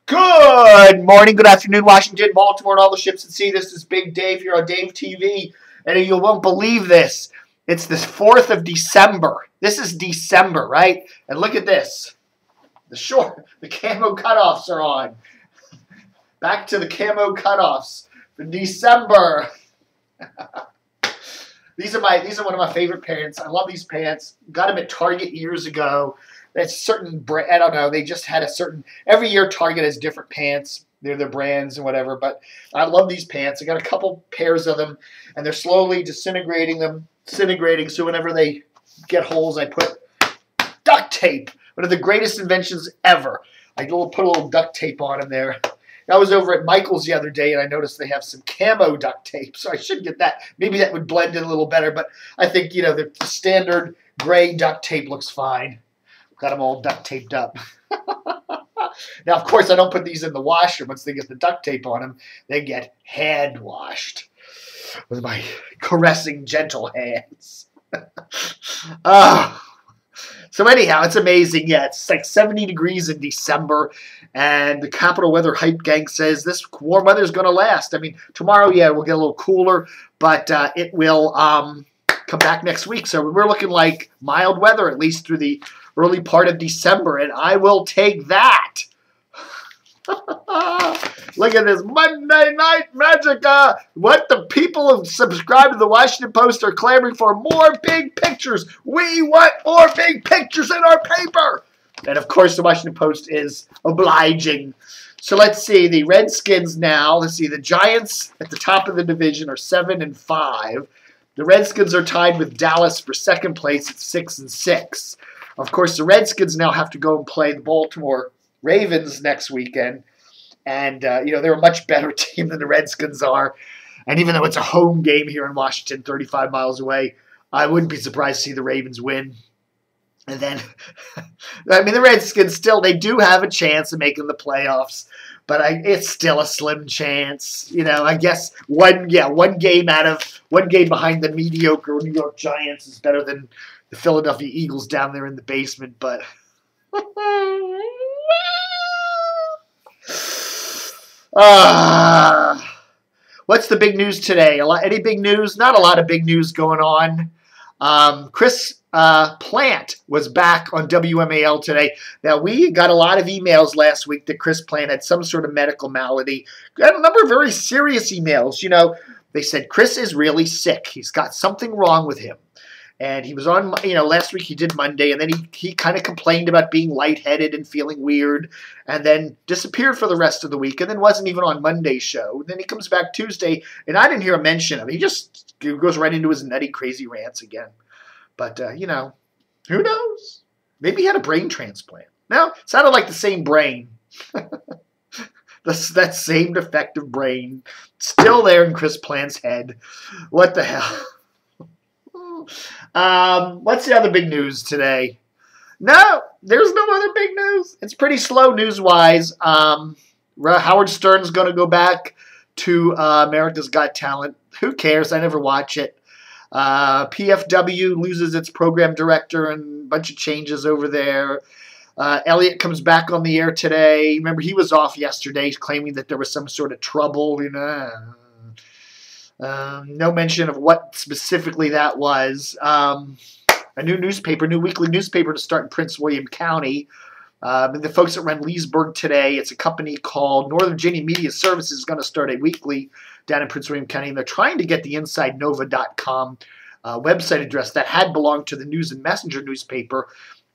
Good morning, good afternoon, Washington, Baltimore, and all the ships at sea. This is Big Dave here on Dave TV, and you won't believe this. It's the 4th of December. This is December, right? And look at this. The camo cutoffs are on. Back to the camo cutoffs for December. These are one of my favorite pants. I love these pants. Got them at Target years ago. That's certain brand. I don't know. They just had a certain. Every year Target has different pants. They're their brands and whatever. But I love these pants. I got a couple pairs of them, and they're slowly disintegrating. So whenever they get holes, I put duct tape. One of the greatest inventions ever. I put a little duct tape on them there. I was over at Michael's the other day, and I noticed they have some camo duct tape, so I should get that. Maybe that would blend in a little better, but I think, the standard gray duct tape looks fine. Got them all duct taped up. Now, of course, I don't put these in the washer. Once they get the duct tape on them, they get hand washed with my caressing, gentle hands. So anyhow, it's amazing. Yeah, it's like 70 degrees in December, and the Capital Weather Hype Gang says this warm weather is going to last. I mean, tomorrow, yeah, we'll get a little cooler, but it will come back next week. So we're looking like mild weather, at least through the early part of December, and I will take that. Look at this Monday Night Magic. What the people who subscribe to the Washington Post are clamoring for: more big pictures. We want more big pictures in our paper. And of course, the Washington Post is obliging. So let's see. The Redskins now. Let's see. The Giants at the top of the division are 7-5. The Redskins are tied with Dallas for second place at 6-6. Of course, the Redskins now have to go and play the Baltimore Ravens next weekend. And, they're a much better team than the Redskins are. And even though it's a home game here in Washington, 35 miles away, I wouldn't be surprised to see the Ravens win. And then, the Redskins still, they do have a chance of making the playoffs. But it's still a slim chance. I guess one game behind the mediocre New York Giants is better than the Philadelphia Eagles down there in the basement. But what's the big news today? Any big news? Not a lot of big news going on. Chris Plante was back on WMAL today. Now, we got a lot of emails last week that Chris Plante had some sort of medical malady. Got a number of very serious emails. They said Chris is really sick. He's got something wrong with him. And he was on, last week he did Monday, and then he kind of complained about being lightheaded and feeling weird, and then disappeared for the rest of the week, and then wasn't even on Monday's show. And then he comes back Tuesday, and I didn't hear a mention of it. He just goes right into his nutty, crazy rants again. But, who knows? Maybe he had a brain transplant. No, it sounded like the same brain. That same defective brain still there in Chris Plante's head. What the hell? What's the other big news today? No, there's no other big news. It's pretty slow news-wise. Howard Stern's going to go back to America's Got Talent. Who cares? I never watch it. PFW loses its program director and a bunch of changes over there. Elliot comes back on the air today. Remember, he was off yesterday claiming that there was some sort of trouble. No mention of what specifically that was. A new weekly newspaper to start in Prince William County. The folks that run Leesburg today, it's a company called Northern Virginia Media Services, is going to start a weekly down in Prince William County, and they're trying to get the InsideNova.com website address that had belonged to the News and Messenger newspaper,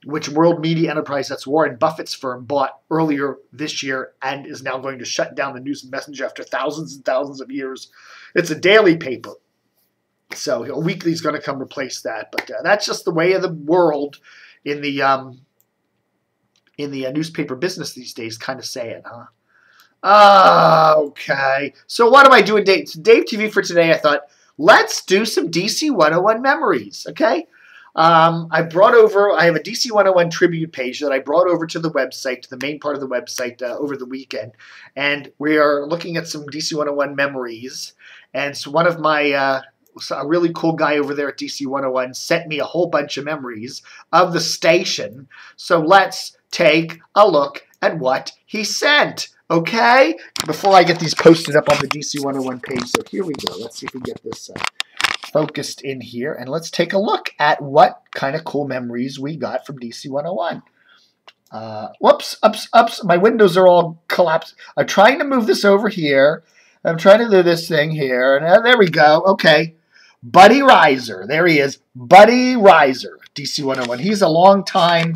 which World Media Enterprise, that's Warren Buffett's firm, bought earlier this year and is now going to shut down the News and Messenger after thousands and thousands of years. It's a daily paper. So a weekly is going to come replace that. But that's just the way of the world in the newspaper business these days, kind of saying, huh? Okay. So what am I doing? Dave TV for today, I thought, let's do some DC 101 memories, okay? I have a DC 101 tribute page that I brought over to the website, to the main part of the website over the weekend. And we are looking at some DC 101 memories. And so one of my a really cool guy over there at DC 101 sent me a whole bunch of memories of the station. So let's take a look at what he sent. Okay, before I get these posted up on the DC101 page, so here we go. Let's see if we get this focused in here, and let's take a look at what kind of cool memories we got from DC101. Whoops, ups, my windows are all collapsed. I'm trying to move this over here. I'm trying to do this thing here, and there we go. Okay, Buddy Rizer. There he is, Buddy Rizer, DC101. He's a long time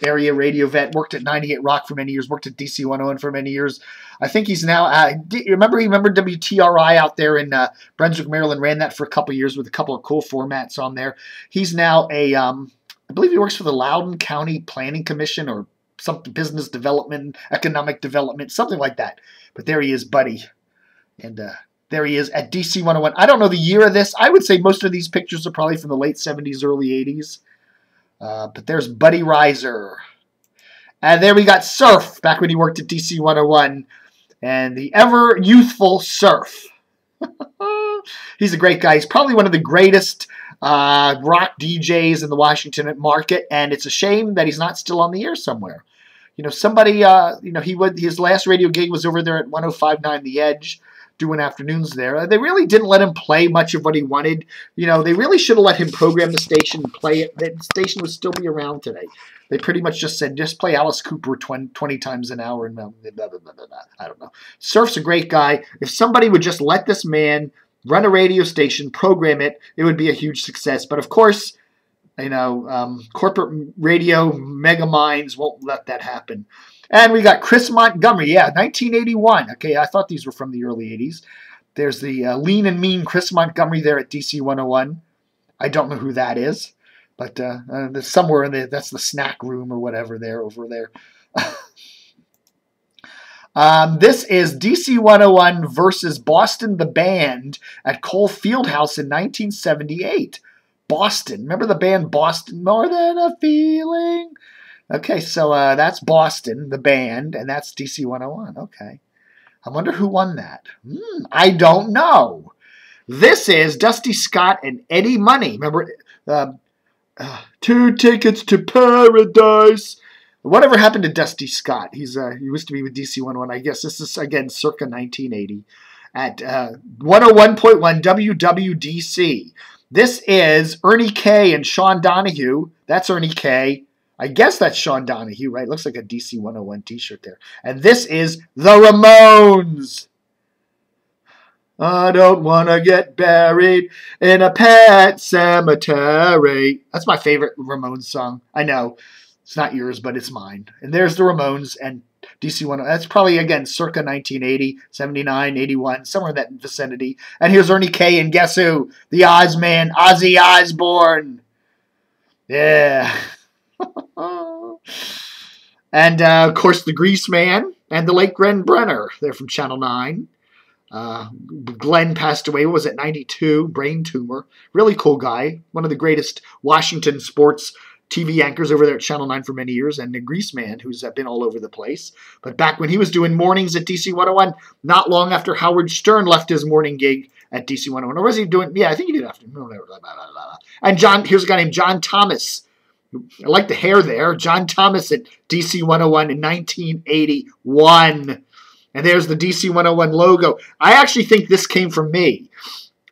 area radio vet, worked at 98 Rock for many years, worked at DC101 for many years. I think he's now, remember WTRI out there in Brunswick, Maryland, ran that for a couple years with a couple of cool formats on there. He's now I believe he works for the Loudoun County Planning Commission or something, business development, economic development, something like that. But there he is, Buddy. And there he is at DC101. I don't know the year of this. I would say most of these pictures are probably from the late 70s, early 80s. But there's Buddy Rizer. And there we got Cerphe, back when he worked at DC101. And the ever-youthful Cerphe. He's a great guy. He's probably one of the greatest rock DJs in the Washington market. And it's a shame that he's not still on the air somewhere. You know, somebody, his last radio gig was over there at 105.9 The Edge, doing afternoons there. They really didn't let him play much of what he wanted. You know, they really should have let him program the station and play it. The station would still be around today. They pretty much just said, just play Alice Cooper 20 times an hour and blah, blah, blah, blah, blah. I don't know. Cerfe's a great guy. If somebody would just let this man run a radio station, program it, it would be a huge success. But of course, you know, corporate radio mega minds won't let that happen. And we got Chris Montgomery, yeah, 1981. Okay, I thought these were from the early 80s. There's the lean and mean Chris Montgomery there at DC101. I don't know who that is, but there's somewhere in there. That's the snack room or whatever there over there. This is DC101 versus Boston the Band at Cole Fieldhouse in 1978. Boston. Remember the band Boston? More Than a Feeling? Okay, so that's Boston, the band, and that's DC101. Okay. I wonder who won that. I don't know. This is Dusty Scott and Eddie Money. Remember, 2 Tickets to Paradise. Whatever happened to Dusty Scott? He used to be with DC101. I guess this is, again, circa 1980 at 101.1 WWDC. This is Ernie Kaye and Sean Donahue. That's Ernie Kaye. I guess that's Sean Donahue, right? Looks like a DC101 t-shirt there. And this is the Ramones. I don't want to get buried in a pet cemetery. That's my favorite Ramones song. I know. It's not yours, but it's mine. And there's the Ramones and DC101. That's probably, again, circa 1980, 79, 81, somewhere in that vicinity. And here's Ernie Kaye, and guess who? The Ozman, Ozzy Osbourne. Yeah. And, of course, the Greaseman and the late Glenn Brenner. They're from Channel 9. Glenn passed away, what was it, 92, brain tumor. Really cool guy. One of the greatest Washington sports TV anchors over there at Channel 9 for many years, and the Greaseman, who's been all over the place. But back when he was doing mornings at DC101, not long after Howard Stern left his morning gig at DC101. Or was he doing? Yeah, I think he did after. And here's a guy named John Thomas. I like the hair there. John Thomas at DC101 in 1981. And there's the DC101 logo. I actually think this came from me.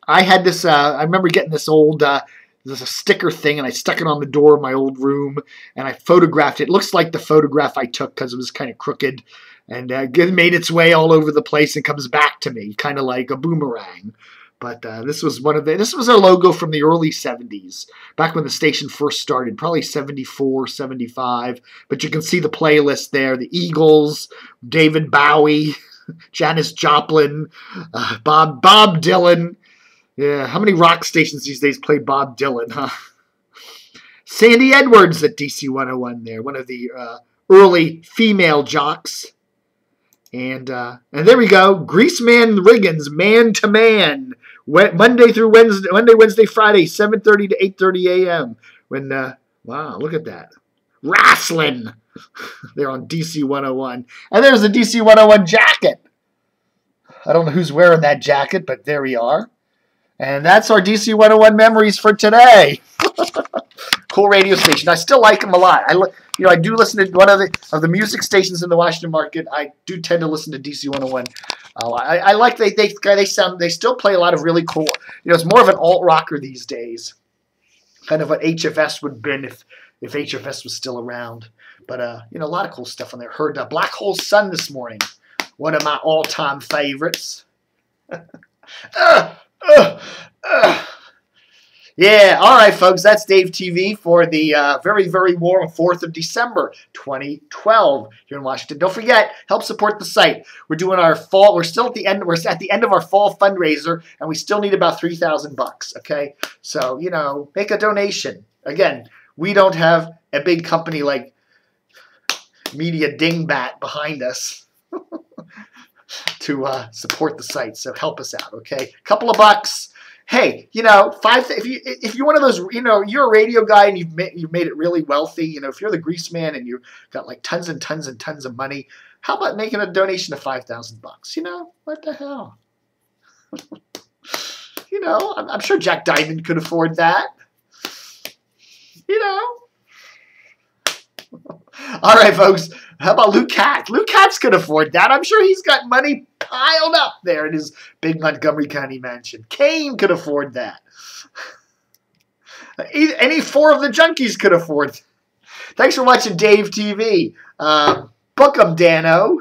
I had this, I remember getting this old, there's a sticker thing, and I stuck it on the door of my old room, and I photographed it. It looks like the photograph I took because it was kind of crooked, and it made its way all over the place and comes back to me, kind of like a boomerang. But this was a logo from the early 70s, back when the station first started, probably 74, 75. But you can see the playlist there: the Eagles, David Bowie, Janis Joplin, Bob Dylan. Yeah, how many rock stations these days play Bob Dylan, huh? Sandy Edwards at DC101 there, one of the early female jocks. And there we go, Greaseman Riggins, Man to Man, Monday, Wednesday, Friday, 7:30 to 8:30 a.m. When wow, look at that, wrestling. They're on DC101, and there's the DC101 jacket. I don't know who's wearing that jacket, but there we are. And that's our DC101 memories for today. Cool radio station. I still like them a lot. I do listen to one of the music stations in the Washington market. I do tend to listen to DC 101. I like they still play a lot of really cool. It's more of an alt rocker these days, kind of what HFS would have been if HFS was still around. But a lot of cool stuff on there. Heard Black Hole Sun this morning, one of my all-time favorites. Yeah, all right, folks. That's Dave TV for the very, very warm 4th of December, 2012 here in Washington. Don't forget, help support the site. We're doing our fall. We're still at the end. We're at the end of our fall fundraiser, and we still need about $3,000. Okay, so make a donation. Again, we don't have a big company like Media Dingbat behind us to support the site. So help us out. Okay, a couple of bucks. Hey, if you're one of those, you're a radio guy and you've made it really wealthy. If you're the Greaseman and you've got like tons and tons and tons of money, how about making a donation of $5,000? What the hell? I'm sure Jack Diamond could afford that. All right, folks. How about Lou Katz? Lou Katz could afford that. I'm sure he's got money piled up there in his big Montgomery County mansion. Kane could afford that. Any 4 of the junkies could afford that. Thanks for watching Dave TV. Book 'em, Dano.